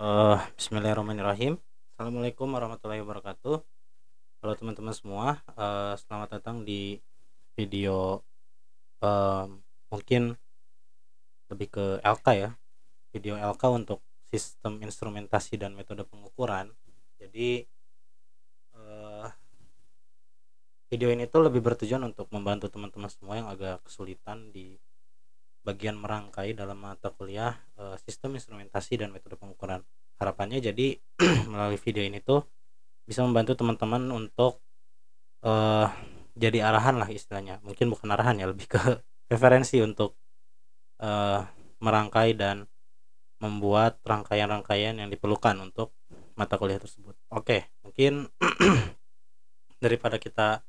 Bismillahirrahmanirrahim. Assalamualaikum warahmatullahi wabarakatuh. Halo teman-teman semua, selamat datang di video mungkin lebih ke LK ya. Video LK untuk sistem instrumentasi dan metode pengukuran. Jadi video ini tuh lebih bertujuan untuk membantu teman-teman semua yang agak kesulitan di bagian merangkai dalam mata kuliah sistem instrumentasi dan metode pengukuran. Harapannya jadi melalui video ini tuh bisa membantu teman-teman untuk jadi arahan lah istilahnya. Mungkin bukan arahan ya, lebih ke referensi untuk merangkai dan membuat rangkaian-rangkaian yang diperlukan untuk mata kuliah tersebut. Oke, mungkin daripada kita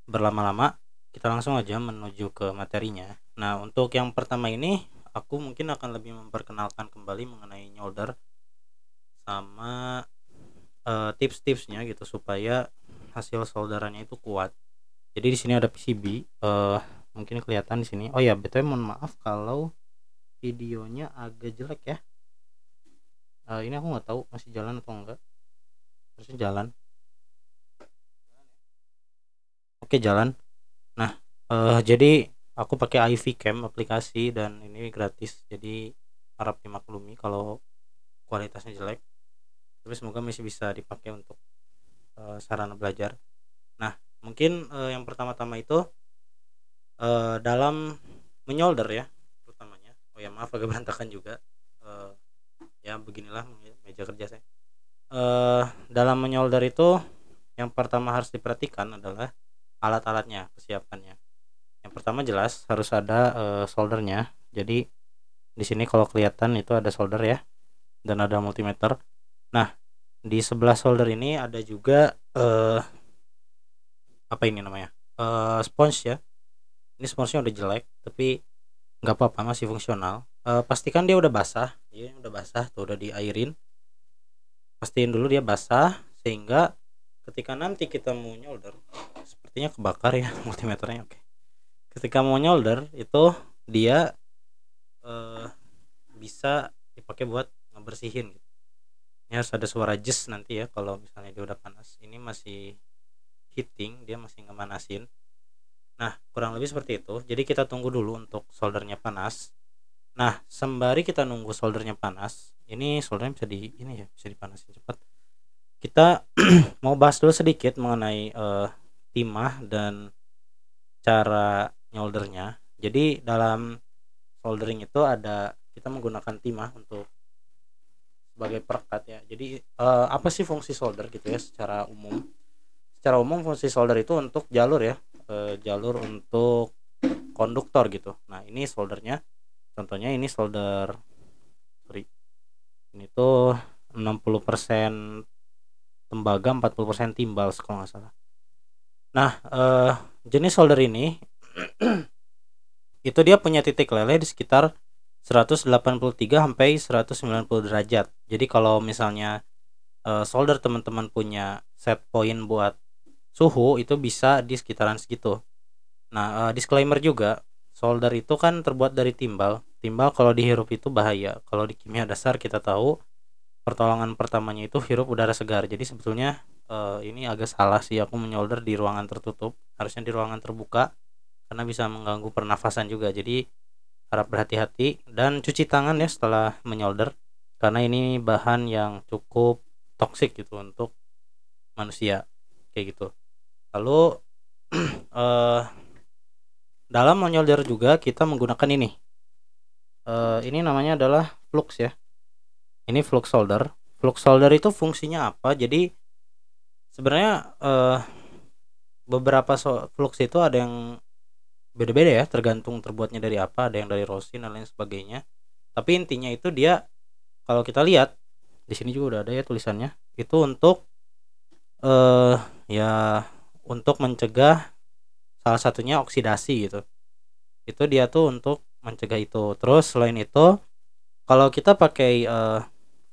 berlama-lama, kita langsung aja menuju ke materinya. Nah, untuk yang pertama ini aku mungkin akan lebih memperkenalkan kembali mengenai nyolder sama tips-tipsnya gitu supaya hasil solderannya itu kuat. Jadi di sini ada PCB, mungkin kelihatan di sini. Oh ya, BTW mohon maaf kalau videonya agak jelek ya. Ini aku nggak tahu masih jalan atau enggak. Harusnya jalan. Oke, jalan. Nah, jadi aku pakai IV Cam aplikasi dan ini gratis, jadi harap dimaklumi kalau kualitasnya jelek, tapi semoga masih bisa dipakai untuk sarana belajar. Nah, mungkin yang pertama-tama itu dalam menyolder ya utamanya. Oh ya, maaf agak berantakan juga, ya beginilah meja kerja saya. Dalam menyolder itu yang pertama harus diperhatikan adalah alat-alatnya, kesiapannya. Yang pertama jelas harus ada soldernya. Jadi di sini kalau kelihatan itu ada solder ya, dan ada multimeter. Nah, di sebelah solder ini ada juga apa ini namanya, sponge ya. Ini sponsnya udah jelek, tapi nggak apa-apa, masih fungsional. Pastikan dia udah basah. Ya, udah basah tuh, udah diairin. Pastiin dulu dia basah sehingga ketika nanti kita mau nyolder, sepertinya kebakar ya multimeternya. Oke. Ketika mau nyolder itu dia bisa dipakai buat ngebersihin gitu. Ini harus ada suara jess nanti ya kalau misalnya dia udah panas. Ini masih heating, dia masih ngemanasin. Nah, kurang lebih seperti itu. Jadi kita tunggu dulu untuk soldernya panas. Nah, sembari kita nunggu soldernya panas, ini soldernya bisa dipanasin cepat. Kita mau bahas dulu sedikit mengenai timah dan cara nyoldernya. Jadi dalam soldering itu ada, kita menggunakan timah untuk sebagai perekat ya. Jadi apa sih fungsi solder gitu ya secara umum? Secara umum fungsi solder itu untuk jalur ya, jalur untuk konduktor gitu. Nah, ini soldernya. Contohnya ini solder, ini tuh 60% tembaga, 40% timbal kalau nggak salah. Nah, jenis solder ini itu dia punya titik leleh di sekitar 183 sampai 190 derajat. Jadi kalau misalnya solder teman-teman punya set point buat suhu, itu bisa di sekitaran segitu. Nah, disclaimer juga, solder itu kan terbuat dari timbal. Timbal kalau dihirup itu bahaya. Kalau di kimia dasar kita tahu pertolongan pertamanya itu hirup udara segar. Jadi sebetulnya ini agak salah sih aku menyolder di ruangan tertutup. Harusnya di ruangan terbuka karena bisa mengganggu pernafasan juga. Jadi harap berhati-hati dan cuci tangan ya setelah menyolder, karena ini bahan yang cukup toksik gitu untuk manusia kayak gitu. Lalu dalam menyolder juga kita menggunakan ini. Ini namanya adalah flux ya. Ini flux solder. Flux solder itu fungsinya apa? Jadi sebenarnya beberapa flux itu ada yang beda-beda ya, tergantung terbuatnya dari apa. Ada yang dari rosin dan lain sebagainya. Tapi intinya itu dia, kalau kita lihat di sini juga udah ada ya tulisannya. Itu untuk ya untuk mencegah salah satunya oksidasi gitu. Itu dia tuh untuk mencegah itu. Terus selain itu, kalau kita pakai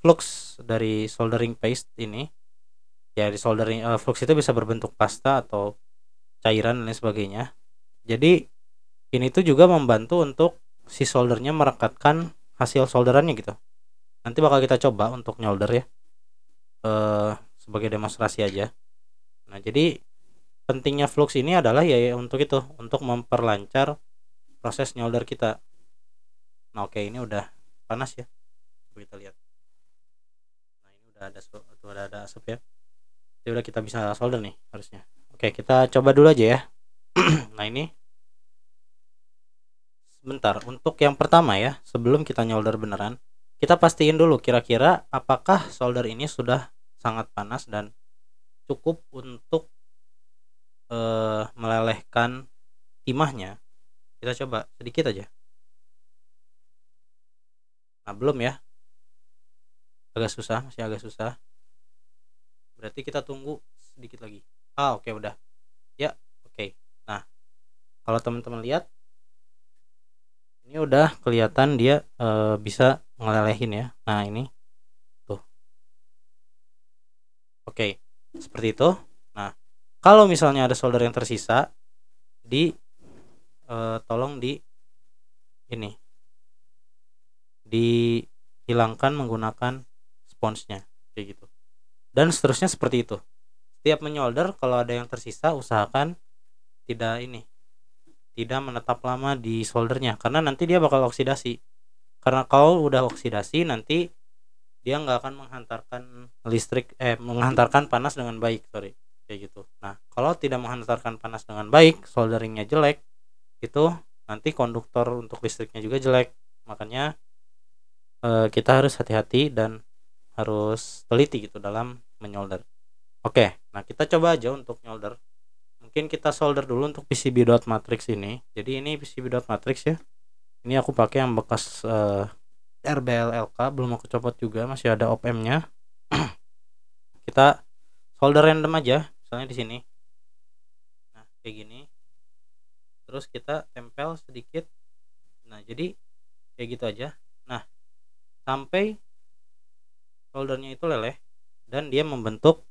flux dari soldering paste ini ya, di soldering flux itu bisa berbentuk pasta atau cairan dan lain sebagainya. Jadi ini tuh juga membantu untuk si soldernya merekatkan hasil solderannya gitu. Nanti bakal kita coba untuk nyolder ya, sebagai demonstrasi aja. Nah, jadi pentingnya flux ini adalah ya untuk itu, untuk memperlancar proses nyolder kita. Nah, oke, ini udah panas ya, coba kita lihat. Nah, ini udah ada asap ya. Jadi udah kita bisa solder nih harusnya. Oke, kita coba dulu aja ya. Nah, ini sebentar, untuk yang pertama ya, sebelum kita nyolder beneran, kita pastiin dulu kira-kira apakah solder ini sudah sangat panas dan cukup untuk melelehkan timahnya. Kita coba sedikit aja. Nah, belum ya, agak susah, masih agak susah. Berarti kita tunggu sedikit lagi. Oke, udah ya. Oke, nah kalau teman-teman lihat, ini udah kelihatan dia bisa ngelelehin ya. Nah, ini tuh. Oke, seperti itu. Nah, kalau misalnya ada solder yang tersisa, tolong ini dihilangkan menggunakan sponsnya, kayak gitu. Dan seterusnya seperti itu. Setiap menyolder, kalau ada yang tersisa, usahakan tidak menetap lama di soldernya, karena nanti dia bakal oksidasi. Karena kalau udah oksidasi, nanti dia nggak akan menghantarkan panas dengan baik, kayak gitu. Nah, kalau tidak menghantarkan panas dengan baik, solderingnya jelek, itu nanti konduktor untuk listriknya juga jelek. Makanya kita harus hati-hati dan harus teliti gitu dalam menyolder. Oke, nah kita coba aja untuk nyolder. Mungkin kita solder dulu untuk PCB dot matrix ini. Jadi ini PCB dot matrix ya. Ini aku pakai yang bekas RBLLK, belum aku copot juga, masih ada op-amp-nya. Kita solder random aja, misalnya di sini. Nah, kayak gini. Terus kita tempel sedikit. Nah, jadi kayak gitu aja. Nah, sampai soldernya itu leleh dan dia membentuk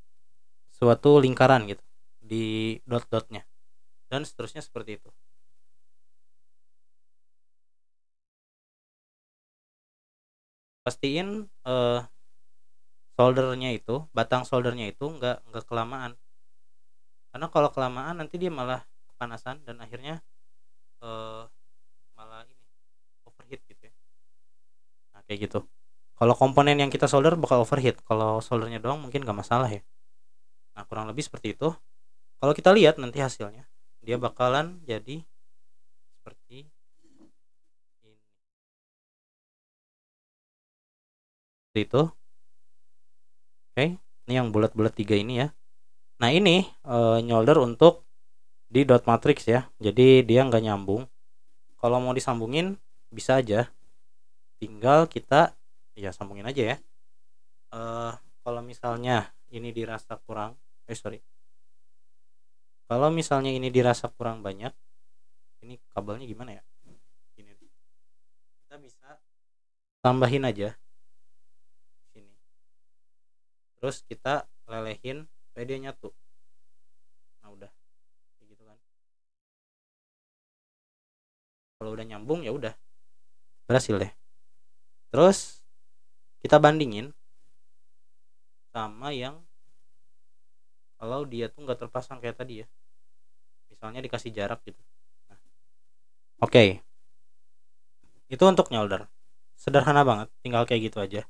suatu lingkaran gitu di dot-dotnya, dan seterusnya seperti itu. Pastiin batang soldernya itu nggak kelamaan, karena kalau kelamaan nanti dia malah kepanasan dan akhirnya malah overheat gitu ya. Nah, kayak gitu. Kalau komponen yang kita solder bakal overheat, kalau soldernya doang mungkin nggak masalah ya. Nah, kurang lebih seperti itu. Kalau kita lihat nanti hasilnya, dia bakalan jadi seperti ini. Seperti itu. Oke, ini yang bulat-bulat 3 ini ya. Nah, ini nyolder untuk di dot matrix ya. Jadi dia nggak nyambung. Kalau mau disambungin bisa aja. Tinggal kita ya sambungin aja ya. Kalau misalnya ini dirasa kurang, kalau misalnya ini dirasa kurang banyak, ini kabelnya gimana ya? Gini, kita bisa tambahin aja sini. Terus kita lelehin supaya dia nyatu. Nah, udah kayak gitu kan. Kalau udah nyambung ya udah berhasil deh. Terus kita bandingin sama yang kalau dia tuh nggak terpasang kayak tadi ya, misalnya dikasih jarak gitu. Nah, oke. Itu untuk nyolder sederhana banget, tinggal kayak gitu aja.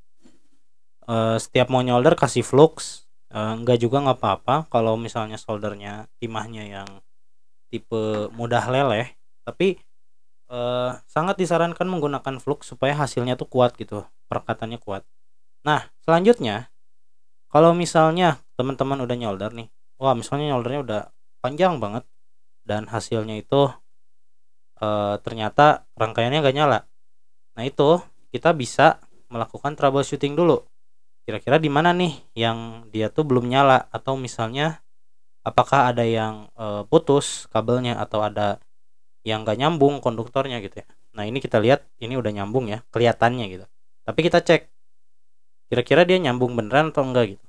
Setiap mau nyolder kasih flux, enggak juga nggak apa-apa kalau misalnya soldernya timahnya yang tipe mudah leleh, tapi sangat disarankan menggunakan flux supaya hasilnya tuh kuat gitu, perekatannya kuat. Nah, selanjutnya kalau misalnya teman-teman udah nyolder nih, misalnya nyoldernya udah panjang banget dan hasilnya itu ternyata rangkaiannya gak nyala. Nah, itu kita bisa melakukan troubleshooting dulu. Kira-kira di mana nih yang dia tuh belum nyala, atau misalnya apakah ada yang putus kabelnya atau ada yang gak nyambung konduktornya gitu ya. Nah, ini kita lihat ini udah nyambung ya, kelihatannya gitu. Tapi kita cek kira-kira dia nyambung beneran atau enggak gitu.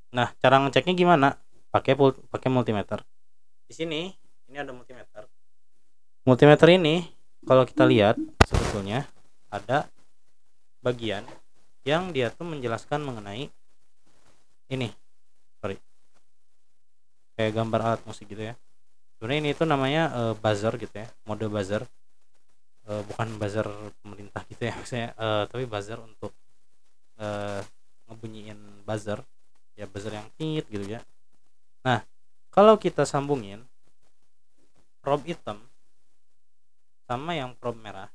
Nah, cara ngeceknya gimana? Pakai multimeter. Di sini ini ada multimeter. Multimeter ini kalau kita lihat sebetulnya ada bagian yang dia tuh menjelaskan mengenai ini, kayak gambar alat musik gitu ya. Sebenarnya ini tuh namanya buzzer gitu ya, mode buzzer. Bukan buzzer pemerintah gitu ya maksudnya, tapi buzzer untuk ngebunyiin buzzer ya, buzzer yang tit gitu ya. Nah, kalau kita sambungin probe hitam sama yang probe merah,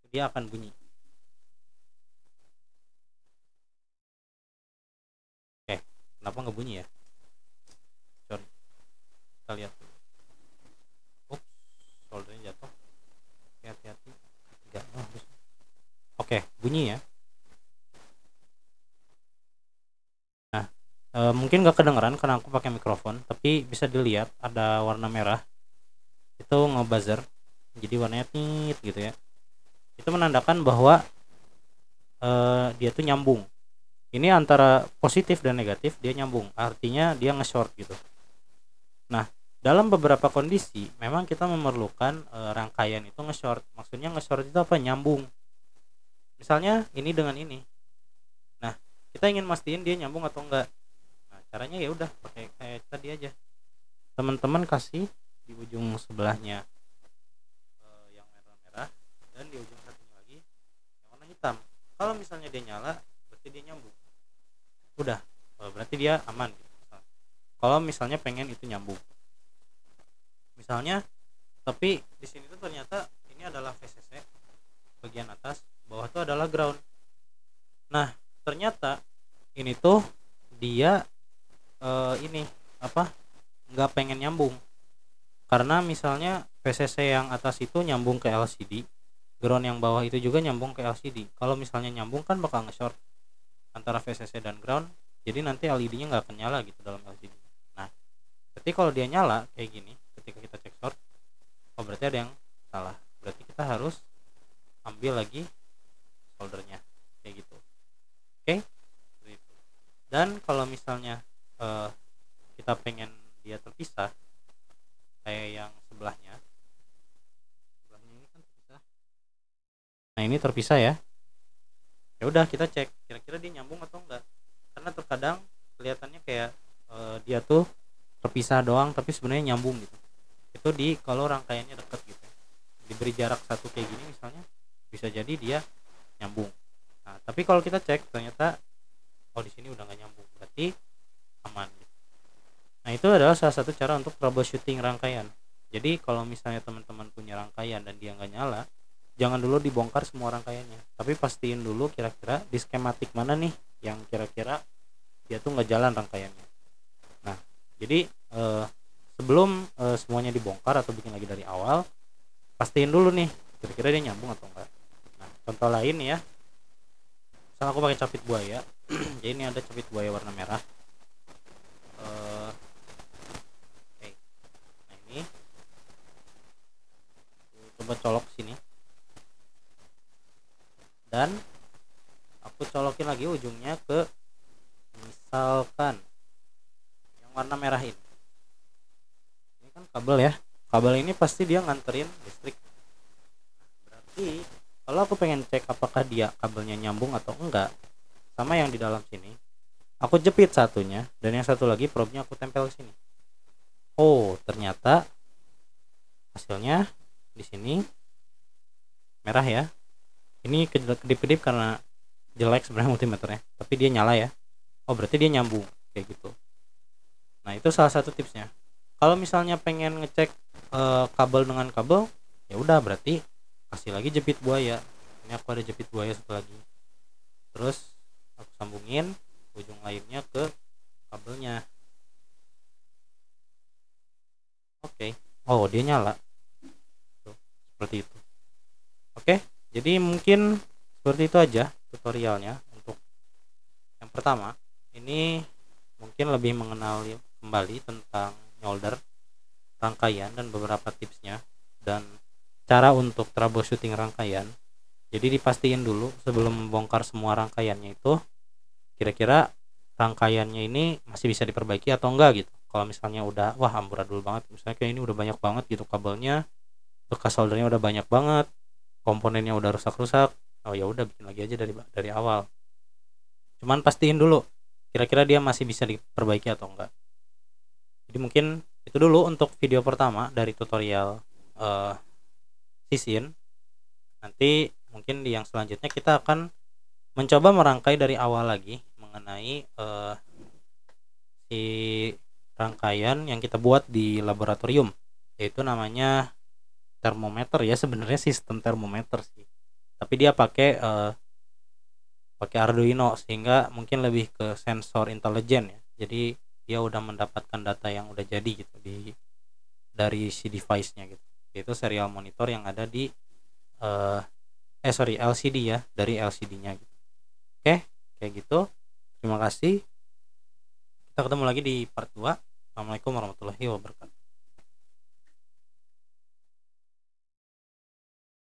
dia akan bunyi. Kenapa nggak bunyi ya? Sorry, kita lihat. Ups, soldernya jatuh. Hati-hati. Enggak. Oke, bunyi ya. Nah, mungkin nggak kedengeran karena aku pakai mikrofon, tapi bisa dilihat ada warna merah. Itu ngebuzzer. Jadi warnanya tit gitu ya. Itu menandakan bahwa dia tuh nyambung. Ini antara positif dan negatif, dia nyambung, artinya dia nge-short gitu. Nah, dalam beberapa kondisi memang kita memerlukan rangkaian itu nge-short. Maksudnya nge-short itu apa? Nyambung. Misalnya ini dengan ini. Nah, kita ingin mastiin dia nyambung atau enggak. Nah, caranya ya udah pakai kayak tadi aja. Teman-teman kasih di ujung sebelahnya yang merah-merah, dan di ujung satunya lagi yang warna hitam. Kalau misalnya dia nyala, berarti dia nyambung. Udah, berarti dia aman gitu. Kalau misalnya pengen itu nyambung, misalnya, tapi di sini tuh ternyata ini adalah VCC bagian atas, bawah tuh adalah ground. Nah, ternyata ini tuh dia ini apa, nggak pengen nyambung, karena misalnya VCC yang atas itu nyambung ke LCD, ground yang bawah itu juga nyambung ke LCD. Kalau misalnya nyambung kan bakal nge-short antara VCC dan ground, jadi nanti LED-nya nggak akan nyala gitu dalam LCD. Nah, berarti kalau dia nyala kayak gini, ketika kita cek short, oh berarti ada yang salah. Berarti kita harus ambil lagi soldernya kayak gitu. Oke? Dan kalau misalnya kita pengen dia terpisah, kayak yang sebelahnya ini kan terpisah. Nah, ini terpisah ya. Ya udah, kita cek kira-kira dia nyambung atau enggak, karena terkadang kelihatannya kayak dia tuh terpisah doang tapi sebenarnya nyambung gitu. Itu di kalau rangkaiannya deket gitu, diberi jarak satu kayak gini misalnya, bisa jadi dia nyambung. Nah, tapi kalau kita cek ternyata di sini udah nggak nyambung, berarti aman gitu. Nah, itu adalah salah satu cara untuk troubleshooting rangkaian. Jadi kalau misalnya teman-teman punya rangkaian dan dia nggak nyala, jangan dulu dibongkar semua rangkaiannya, tapi pastiin dulu kira-kira di skematik mana nih yang kira-kira dia tuh nggak jalan rangkaiannya. Nah, jadi sebelum semuanya dibongkar atau bikin lagi dari awal, pastiin dulu nih kira-kira dia nyambung atau enggak. Nah, contoh lain ya, misalnya aku pakai capit buaya. Jadi ini ada capit buaya warna merah. Nah, ini coba colok sini, dan aku colokin lagi ujungnya ke misalkan yang warna merah ini. Ini kan kabel ya, kabel ini pasti dia nganterin listrik. Berarti kalau aku pengen cek apakah dia kabelnya nyambung atau enggak sama yang di dalam sini, aku jepit satunya dan yang satu lagi probe-nya aku tempel sini. Oh, ternyata hasilnya di sini merah ya. Ini kedip-kedip karena jelek sebenarnya multimeternya, tapi dia nyala ya. Oh, berarti dia nyambung kayak gitu. Nah, itu salah satu tipsnya. Kalau misalnya pengen ngecek kabel dengan kabel, ya udah berarti kasih lagi jepit buaya. Ini aku ada jepit buaya satu lagi. Terus aku sambungin ujung lainnya ke kabelnya. Oke. Oh, dia nyala. Tuh, seperti itu. Oke. Jadi mungkin seperti itu aja tutorialnya untuk yang pertama. Ini mungkin lebih mengenali kembali tentang nyolder, rangkaian, dan beberapa tipsnya dan cara untuk troubleshooting rangkaian. Jadi dipastiin dulu sebelum membongkar semua rangkaiannya itu, kira-kira rangkaiannya ini masih bisa diperbaiki atau enggak gitu. Kalau misalnya udah amburadul banget, misalnya kayak ini udah banyak banget gitu kabelnya, bekas soldernya udah banyak banget, komponennya udah rusak-rusak, oh ya udah bikin lagi aja dari awal. Cuman pastiin dulu kira-kira dia masih bisa diperbaiki atau enggak. Jadi mungkin itu dulu untuk video pertama dari tutorial Sisin. Nanti mungkin di yang selanjutnya kita akan mencoba merangkai dari awal lagi mengenai si rangkaian yang kita buat di laboratorium, yaitu namanya termometer ya, sebenarnya sistem termometer sih, tapi dia pakai Arduino sehingga mungkin lebih ke sensor intelijen ya. Jadi dia udah mendapatkan data yang udah jadi gitu dari si device-nya gitu. Yaitu serial monitor yang ada di LCD ya, dari LCD-nya gitu. Oke, kayak gitu. Terima kasih. Kita ketemu lagi di part 2. Assalamualaikum warahmatullahi wabarakatuh.